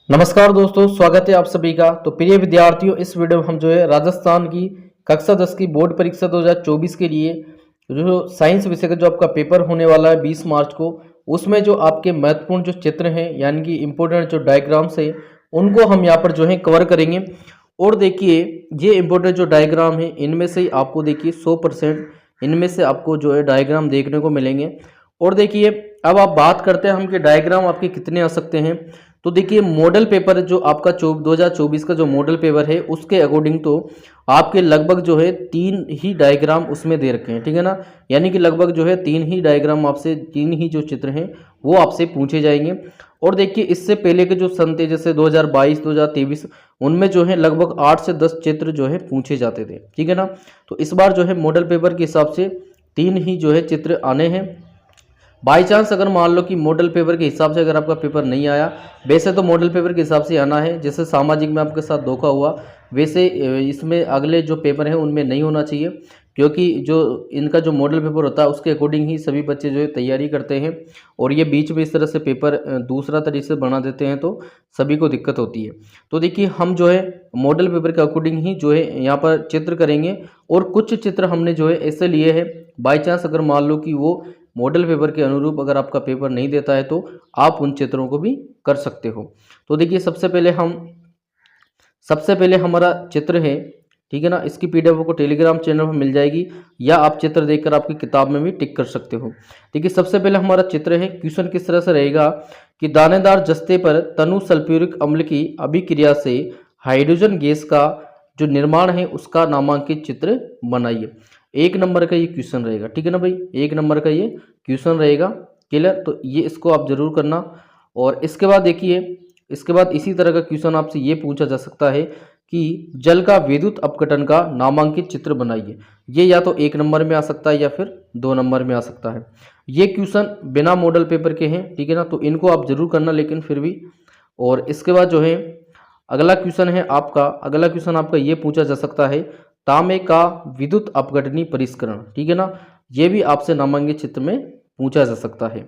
नमस्कार दोस्तों, स्वागत है आप सभी का। तो प्रिय विद्यार्थियों, इस वीडियो में हम जो है राजस्थान की कक्षा 10 की बोर्ड परीक्षा 2024 के लिए जो साइंस विषय का जो आपका पेपर होने वाला है 20 मार्च को, उसमें जो आपके महत्वपूर्ण जो चित्र हैं यानी कि इम्पोर्टेंट जो डायग्राम्स हैं उनको हम यहाँ पर जो है कवर करेंगे। और देखिए, ये इम्पोर्टेंट जो डायग्राम है इनमें से आपको देखिए 100% इनमें से आपको जो है डायग्राम देखने को मिलेंगे। और देखिए, अब आप बात करते हैं हम कि डायग्राम आपके कितने आ सकते हैं। तो देखिए, मॉडल पेपर जो आपका 2024 का जो मॉडल पेपर है उसके अकॉर्डिंग तो आपके लगभग जो है 3 ही डायग्राम उसमें दे रखे हैं, ठीक है ना। यानी कि लगभग जो है 3 ही डायग्राम आपसे, 3 ही जो चित्र हैं वो आपसे पूछे जाएंगे। और देखिए, इससे पहले के जो सन थे जैसे 2022 2023 उनमें जो है लगभग 8 से 10 चित्र जो है पूछे जाते थे, ठीक है ना। तो इस बार जो है मॉडल पेपर के हिसाब से 3 ही जो है चित्र आने हैं। बाई चांस अगर मान लो कि मॉडल पेपर के हिसाब से अगर आपका पेपर नहीं आया, वैसे तो मॉडल पेपर के हिसाब से आना है। जैसे सामाजिक में आपके साथ धोखा हुआ, वैसे इसमें अगले जो पेपर हैं उनमें नहीं होना चाहिए, क्योंकि जो इनका जो मॉडल पेपर होता है उसके अकॉर्डिंग ही सभी बच्चे जो है तैयारी करते हैं। और ये बीच में इस तरह से पेपर दूसरा तरीके से बना देते हैं तो सभी को दिक्कत होती है। तो देखिए, हम जो है मॉडल पेपर के अकॉर्डिंग ही जो है यहाँ पर चित्र करेंगे। और कुछ चित्र हमने जो है ऐसे लिए हैं, बाई चांस अगर मान लो कि वो मॉडल पेपर के अनुरूप अगर आपका पेपर नहीं देता है तो आप उन चित्रों को भी कर सकते हो। तो देखिए, सबसे पहले हमारा चित्र है, ठीक है ना। इसकी पीडीएफ को टेलीग्राम चैनल पर मिल जाएगी, या आप चित्र देखकर आपकी किताब में भी टिक कर सकते हो। देखिए, सबसे पहले हमारा चित्र है। क्वेश्चन किस तरह से रहेगा कि दानेदार जस्ते पर तनु सल्फ्यूरिक अम्ल की अभिक्रिया से हाइड्रोजन गैस का जो निर्माण है उसका नामांकित चित्र बनाइए। 1 नंबर का ये क्वेश्चन रहेगा, ठीक है ना भाई। 1 नंबर का ये क्वेश्चन रहेगा। क्लियर, तो ये इसको आप जरूर करना। और इसके बाद देखिए, इसके बाद इसी तरह का क्वेश्चन आपसे ये पूछा जा सकता है कि जल का विद्युत अपघटन का नामांकित चित्र बनाइए। ये या तो 1 नंबर में आ सकता है या फिर 2 नंबर में आ सकता है। ये क्वेश्चन बिना मॉडल पेपर के हैं, ठीक है ना, तो इनको आप जरूर करना लेकिन फिर भी। और इसके बाद जो है अगला क्वेश्चन आपका ये पूछा जा सकता है, तांबे का विद्युत अपघटनी परिष्करण, ठीक है ना। ये भी आपसे नामांकित चित्र में पूछा जा सकता है।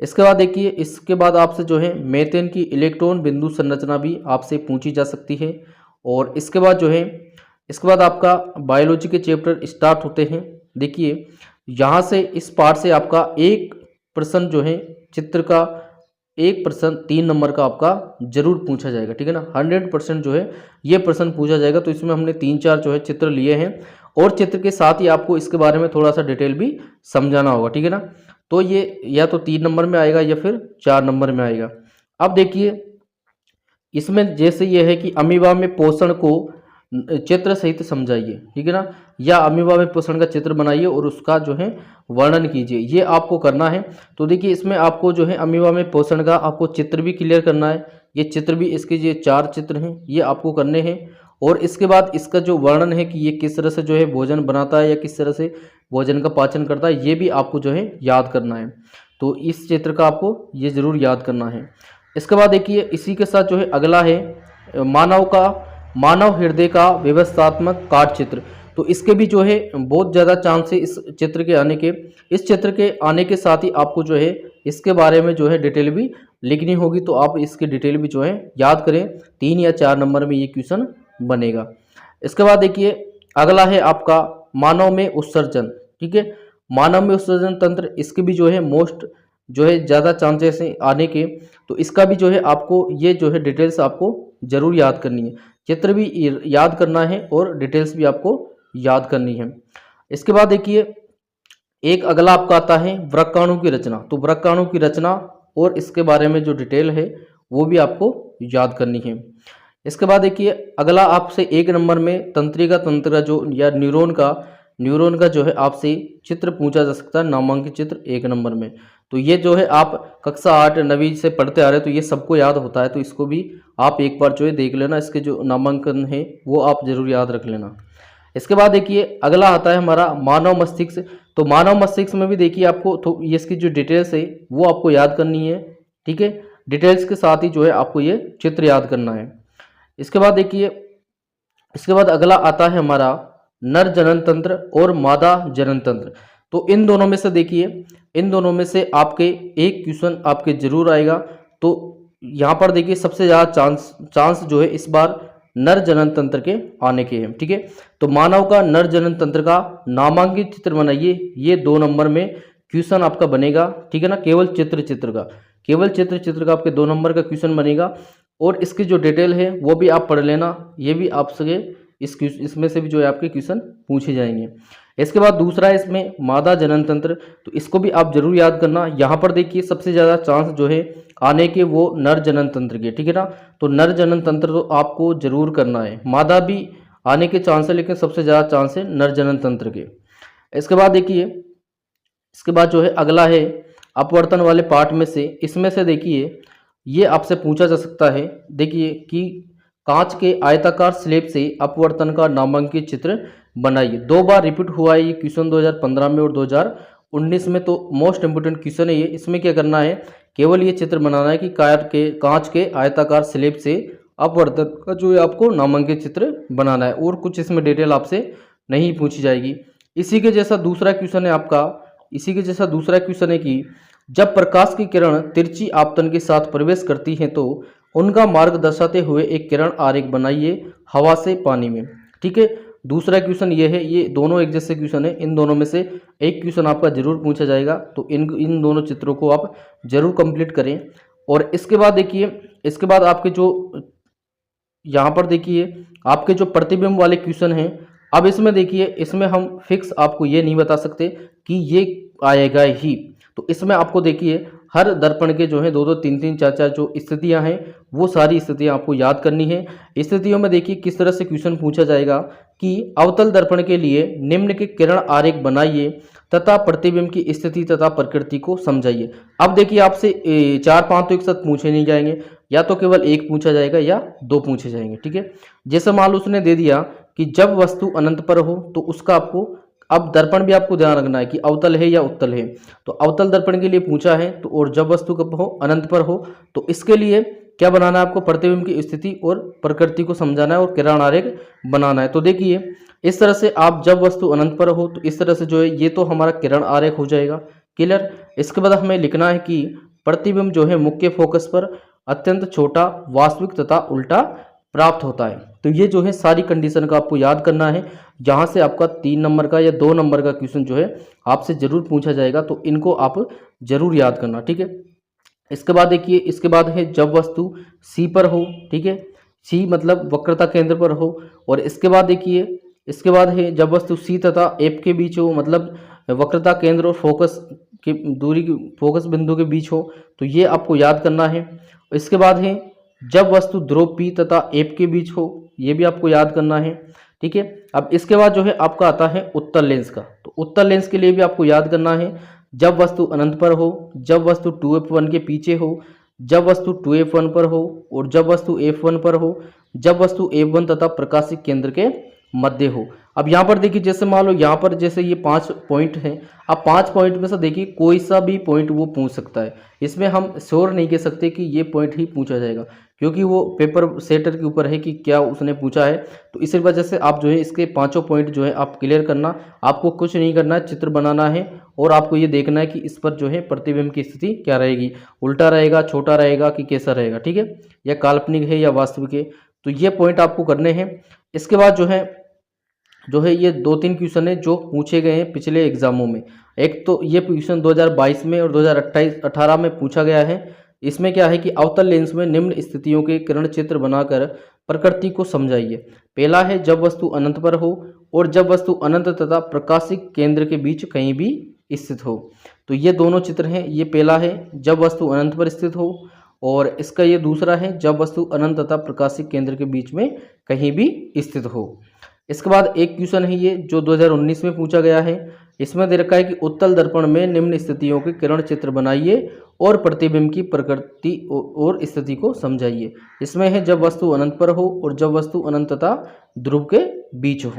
इसके बाद देखिए, इसके बाद आपसे जो है मेथेन की इलेक्ट्रॉन बिंदु संरचना भी आपसे पूछी जा सकती है। और इसके बाद जो है, इसके बाद आपका बायोलॉजी के चैप्टर स्टार्ट होते हैं। देखिए, यहाँ से इस पार्ट से आपका एक प्रश्न जो है चित्र का, एक प्रश्न 3 नंबर का आपका जरूर पूछा जाएगा, ठीक है ना। 100% जो है ये प्रश्न पूछा जाएगा। तो इसमें हमने 3-4 जो है चित्र लिए हैं, और चित्र के साथ ही आपको इसके बारे में थोड़ा सा डिटेल भी समझाना होगा, ठीक है ना। तो ये या तो 3 नंबर में आएगा या फिर 4 नंबर में आएगा। अब देखिए, इसमें जैसे ये है कि अमीबा में पोषण को चित्र सहित समझाइए, ठीक है ना, या अमीबा में पोषण का चित्र बनाइए और उसका जो है वर्णन कीजिए, ये आपको करना है। तो देखिए, इसमें आपको जो है अमीबा में पोषण का आपको चित्र भी क्लियर करना है। ये चित्र भी, इसके ये 4 चित्र हैं, ये आपको करने हैं। और इसके बाद इसका जो वर्णन है कि ये किस तरह से जो है भोजन बनाता है या किस तरह से भोजन का पाचन करता है, ये भी आपको जो है याद करना है। तो इस चित्र का आपको ये जरूर याद करना है। इसके बाद देखिए, इसी के साथ जो है अगला है मानव हृदय का व्यवस्थात्मक कार्ड चित्र। तो इसके भी जो है बहुत ज़्यादा चांस है इस चित्र के आने के। इस चित्र के आने के साथ ही आपको जो है इसके बारे में जो है डिटेल भी लिखनी होगी। तो आप इसकी डिटेल भी जो है याद करें, 3 या 4 नंबर में ये क्वेश्चन बनेगा। इसके बाद देखिए, अगला है आपका मानव में उत्सर्जन, ठीक है। मानव में उत्सर्जन तंत्र, इसके भी जो है मोस्ट जो है ज़्यादा चांसेस हैं आने के। तो इसका भी जो है आपको ये जो है डिटेल्स आपको जरूर याद करनी है। चित्र भी याद करना है और डिटेल्स भी आपको याद करनी है। इसके बाद देखिए, एक अगला आपका आता है वृक्काणु की रचना। तो वृक्काणु की रचना और इसके बारे में जो डिटेल है वो भी आपको याद करनी है। इसके बाद देखिए, अगला आपसे 1 नंबर में तंत्रिका तंत्र का जो या न्यूरॉन का जो है आपसे चित्र पूछा जा सकता है, नामांकित चित्र 1 नंबर में। तो ये जो है आप कक्षा 8 9वीं से पढ़ते आ रहे हैं तो ये सबको याद होता है। तो इसको भी आप एक बार जो है देख लेना, इसके जो नामांकन है वो आप जरूर याद रख लेना। इसके बाद देखिए, अगला आता है हमारा मानव मस्तिष्क। तो मानव मस्तिष्क में भी देखिए आपको तो ये इसकी जो डिटेल्स है वो आपको याद करनी है, ठीक है। डिटेल्स के साथ ही जो है आपको ये चित्र याद करना है। इसके बाद देखिए, इसके बाद अगला आता है हमारा नर जनन तंत्र और मादा जनन तंत्र। तो इन दोनों में से देखिए, इन दोनों में से आपके एक क्वेश्चन आपके जरूर आएगा। तो यहाँ पर देखिए सबसे ज़्यादा चांस जो है इस बार नर जनन तंत्र के आने के हैं। ठीक है, तो मानव का नर जनन तंत्र का नामांकित चित्र बनाइए, ये 2 नंबर में क्वेश्चन आपका बनेगा। ठीक है ना, केवल चित्र का, केवल चित्र का आपके 2 नंबर का क्वेश्चन बनेगा। और इसकी जो डिटेल है वो भी आप पढ़ लेना, ये भी आपसे इसमें से भी जो है आपके क्वेश्चन पूछे जाएंगे। इसके बाद दूसरा है इसमें मादा जनन तंत्र, तो इसको भी आप जरूर याद करना। यहाँ पर देखिए सबसे ज़्यादा चांस जो है आने के वो नर जनन तंत्र के। ठीक है ना, तो नर जनन तंत्र तो आपको जरूर करना है। मादा भी आने के चांस है, लेकिन सबसे ज़्यादा चांस है नर जनन तंत्र के। इसके बाद देखिए, इसके बाद जो है अगला है अपवर्तन वाले पार्ट में से, इसमें से देखिए ये आपसे पूछा जा सकता है। देखिए कि कांच के आयताकार स्लेब से अपवर्तन का नामांकित चित्र बनाइए। 2 बार रिपीट हुआ है ये क्वेश्चन 2015 में और 2019 में, तो मोस्ट इंपोर्टेंट क्वेश्चन है ये। इसमें क्या करना है, केवल ये चित्र बनाना है कि कांच के आयताकार स्लेब से अपवर्तन का जो है आपको नामांकित चित्र बनाना है, और कुछ इसमें डिटेल आपसे नहीं पूछी जाएगी। इसी के जैसा दूसरा क्वेश्चन है आपका, इसी के जैसा दूसरा क्वेश्चन है कि जब प्रकाश की किरण तिरछी आपतन के साथ प्रवेश करती हैं तो उनका मार्ग दर्शाते हुए एक किरण आरेख बनाइए हवा से पानी में। ठीक है, दूसरा क्वेश्चन ये है। ये दोनों एक जैसे क्वेश्चन है, इन दोनों में से एक क्वेश्चन आपका जरूर पूछा जाएगा, तो इन दोनों चित्रों को आप जरूर कंप्लीट करें। और इसके बाद देखिए, इसके बाद आपके जो यहाँ पर देखिए आपके जो प्रतिबिंब वाले क्वेश्चन हैं, अब इसमें देखिए, इसमें हम फिक्स आपको ये नहीं बता सकते कि ये आएगा ही। तो इसमें आपको देखिए हर दर्पण के जो है 2-2, 3-3, 4-4 जो स्थितियां हैं वो सारी स्थितियां आपको याद करनी है। स्थितियों में देखिए किस तरह से क्वेश्चन पूछा जाएगा कि अवतल दर्पण के लिए निम्न के किरण आरेख बनाइए तथा प्रतिबिंब की स्थिति तथा प्रकृति को समझाइए। अब देखिए आपसे 4-5 तो एक साथ पूछे नहीं जाएंगे, या तो केवल एक पूछा जाएगा या 2 पूछे जाएंगे। ठीक है, जैसे मान लो उसने दे दिया कि जब वस्तु अनंत पर हो, तो उसका आपको अब दर्पण भी आपको ध्यान रखना है कि अवतल है या उत्तल है। तो अवतल दर्पण के लिए पूछा है, तो और जब वस्तु कब हो, अनंत पर हो, तो इसके लिए क्या बनाना है आपको, प्रतिबिंब की स्थिति और प्रकृति को समझाना है और किरण आरेख बनाना है। तो देखिए इस तरह से आप जब वस्तु अनंत पर हो, तो इस तरह से जो है ये तो हमारा किरण आरेख हो जाएगा। क्लियर। इसके बाद हमें लिखना है कि प्रतिबिंब जो है मुख्य फोकस पर अत्यंत छोटा, वास्तविक तथा उल्टा प्राप्त होता है। तो ये जो है सारी कंडीशन का आपको याद करना है। जहाँ से आपका 3 नंबर का या 2 नंबर का क्वेश्चन जो है आपसे जरूर पूछा जाएगा, तो इनको आप जरूर याद करना। ठीक है, इसके बाद देखिए, इसके बाद है जब वस्तु सी पर हो। ठीक है, सी मतलब वक्रता केंद्र पर हो। और इसके बाद देखिए, इसके बाद है जब वस्तु सी तथा एफ के बीच हो, मतलब वक्रता केंद्र और फोकस की दूरी की फोकस बिंदु के बीच हो, तो ये आपको याद करना है। इसके बाद है जब वस्तु ध्रुव पी तथा एफ के बीच हो, ये भी आपको याद करना है। ठीक है, अब इसके बाद जो है आपका आता है उत्तल लेंस का। तो उत्तल लेंस के लिए भी आपको याद करना है जब वस्तु अनंत पर हो, जब वस्तु 2f1 के पीछे हो, जब वस्तु 2f1 पर हो, और जब वस्तु f1 पर हो, जब वस्तु f1 तथा प्रकाशिक केंद्र के मध्य हो। अब यहाँ पर देखिए, जैसे मान लो यहाँ पर जैसे ये 5 पॉइंट हैं, अब 5 पॉइंट में से देखिए कोई सा भी पॉइंट वो पूछ सकता है। इसमें हम श्योर नहीं कह सकते कि ये पॉइंट ही पूछा जाएगा, क्योंकि वो पेपर सेटर के ऊपर है कि क्या उसने पूछा है। तो इसी वजह से आप जो है इसके 5 पॉइंट जो है आप क्लियर करना। आपको कुछ नहीं करना है, चित्र बनाना है और आपको ये देखना है कि इस पर जो है प्रतिबिंब की स्थिति क्या रहेगी, उल्टा रहेगा, छोटा रहेगा कि कैसा रहेगा। ठीक है, या काल्पनिक है या वास्तविक है, तो ये पॉइंट आपको करने हैं। इसके बाद जो है ये 2-3 क्वेश्चन है जो पूछे गए हैं पिछले एग्जामों में। एक तो ये क्वेश्चन 2022 में और 2018 में पूछा गया है। इसमें क्या है कि अवतल लेंस में निम्न स्थितियों के किरण चित्र बनाकर प्रकृति को समझाइए। पहला है जब वस्तु अनंत पर हो, और जब वस्तु अनंत तथा प्रकाशिक केंद्र के बीच कहीं भी स्थित हो। तो ये दोनों चित्र हैं। ये पहला है जब वस्तु अनंत पर स्थित हो, और इसका ये दूसरा है जब वस्तु अनंत तथा प्रकाशिक केंद्र के बीच में कहीं भी स्थित हो। इसके बाद एक क्वेश्चन है ये जो 2019 में पूछा गया है। इसमें दे रखा है कि उत्तल दर्पण में निम्न स्थितियों के किरण चित्र बनाइए और प्रतिबिंब की प्रकृति और स्थिति को समझाइए। इसमें है जब वस्तु अनंत पर हो और जब वस्तु अनंत तथा ध्रुव के बीच हो।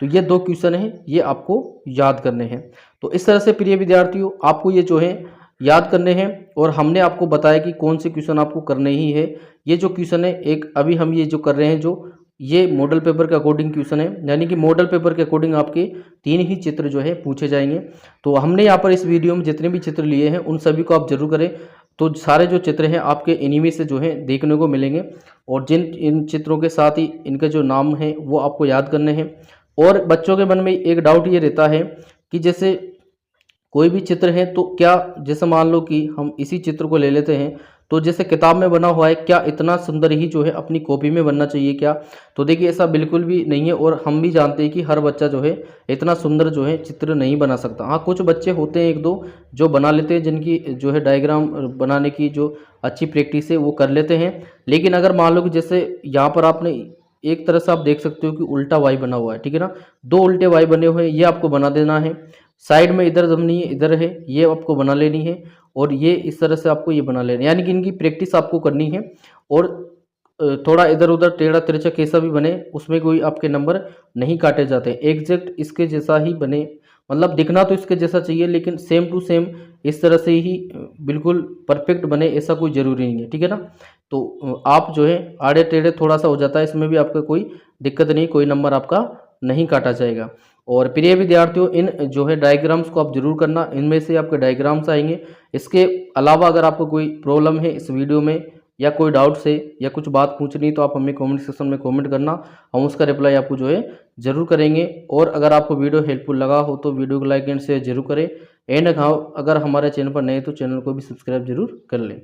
तो ये 2 क्वेश्चन हैं, ये आपको याद करने हैं। तो इस तरह से प्रिय विद्यार्थियों आपको ये जो है याद करने हैं, और हमने आपको बताया कि कौन से क्वेश्चन आपको करने ही है। ये जो क्वेश्चन है, एक अभी हम ये जो कर रहे हैं, जो ये मॉडल पेपर के अकॉर्डिंग क्वेश्चन है, यानी कि मॉडल पेपर के अकॉर्डिंग आपके 3 ही चित्र जो है पूछे जाएंगे। तो हमने यहाँ पर इस वीडियो में जितने भी चित्र लिए हैं उन सभी को आप जरूर करें। तो सारे जो चित्र हैं आपके इन्हीं में से जो है देखने को मिलेंगे। और जिन इन चित्रों के साथ ही इनके जो नाम हैं वो आपको याद करने हैं। और बच्चों के मन में एक डाउट ये रहता है कि जैसे कोई भी चित्र है तो क्या, जैसे मान लो कि हम इसी चित्र को ले लेते हैं, तो जैसे किताब में बना हुआ है, क्या इतना सुंदर ही जो है अपनी कॉपी में बनना चाहिए क्या? तो देखिए ऐसा बिल्कुल भी नहीं है। और हम भी जानते हैं कि हर बच्चा जो है इतना सुंदर जो है चित्र नहीं बना सकता। हाँ, कुछ बच्चे होते हैं एक दो जो बना लेते हैं, जिनकी जो है डायग्राम बनाने की जो अच्छी प्रैक्टिस है वो कर लेते हैं। लेकिन अगर मान लो कि जैसे यहाँ पर आपने एक तरह से आप देख सकते हो कि उल्टा वाई बना हुआ है, ठीक है ना, दो उल्टे वाई बने हुए हैं, ये आपको बना देना है। साइड में इधर जम नहीं है, इधर है, ये आपको बना लेनी है। और ये इस तरह से आपको ये बना लेना है, यानी कि इनकी प्रैक्टिस आपको करनी है। और थोड़ा इधर उधर टेढ़ा तिरछा कैसा भी बने उसमें कोई आपके नंबर नहीं काटे जाते। एग्जैक्ट इसके जैसा ही बने, मतलब दिखना तो इसके जैसा चाहिए लेकिन सेम टू सेम इस तरह से ही बिल्कुल परफेक्ट बने, ऐसा कोई ज़रूरी नहीं है, ठीक है ना। तो आप जो है आड़े टेढ़े थोड़ा सा हो जाता है, इसमें भी आपका कोई दिक्कत नहीं, कोई नंबर आपका नहीं काटा जाएगा। और प्रिय विद्यार्थियों, इन जो है डायग्राम्स को आप जरूर करना, इनमें से आपके डायग्राम्स आएंगे। इसके अलावा अगर आपको कोई प्रॉब्लम है इस वीडियो में या कोई डाउट्स है या कुछ बात पूछनी है तो आप हमें कमेंट सेक्शन में कमेंट करना, हम उसका रिप्लाई आपको जो है ज़रूर करेंगे। और अगर आपको वीडियो हेल्पफुल लगा हो तो वीडियो को लाइक एंड शेयर जरूर करें। एंड अगर हमारे चैनल पर नए तो चैनल को भी सब्सक्राइब जरूर कर लें।